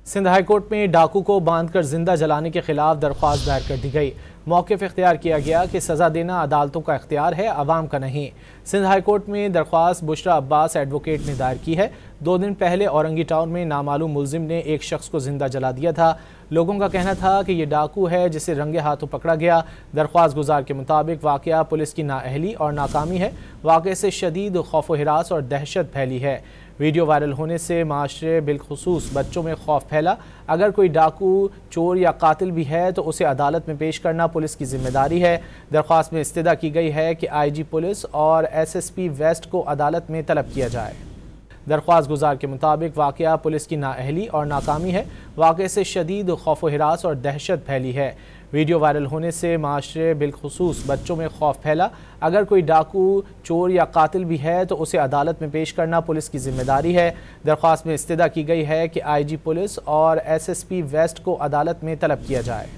Sindh high court में डाकू को बांधकर जिंदा जलाने के खिलाफ दरख्वास्त दायर कर दी गई। मौक़िफ़ इख्तियार किया गया कि सज़ा देना अदालतों का इख्तियार है, अवाम का नहीं। सिंध हाई कोर्ट में दरख्वास्त बुशरा अब्बास एडवोकेट ने दायर की है। 2 दिन पहले औरंगी टाउन में नामालूम मुलजिम ने एक शख्स को जिंदा जला दिया था। लोगों का कहना था कि ये डाकू है जिसे रंगे हाथों पकड़ा गया। दरख्वास्त गुजार के मुताबिक वाक़या पुलिस की नाअहली और नाकामी है। वाक़े से शदीद खौफ व हिरास और दहशत फैली है। वीडियो वायरल होने से माशरे बिलखुसूस बच्चों में खौफ फैला। अगर कोई डाकू, चोर या कातिल भी है तो उसे अदालत में पेश करना पुलिस की जिम्मेदारी है। दरख्वास्त में इस्तदा की गई है कि IG पुलिस और SSP वेस्ट को अदालत में तलब किया जाए। दरख्वास्त गुजार के मुताबिक वाक़या पुलिस की नाअहली और नाकामी है। वाक़े से शदीद खौफ व हिरास और दहशत फैली है। वीडियो वायरल होने से माशरे बिलखुसूस बच्चों में खौफ फैला। अगर कोई डाकू, चोर या कातिल भी है तो उसे अदालत में पेश करना पुलिस की जिम्मेदारी है। दरख्वास्त में इस्तदा की गई है कि IG पुलिस और SSP वेस्ट को अदालत में तलब किया जाए।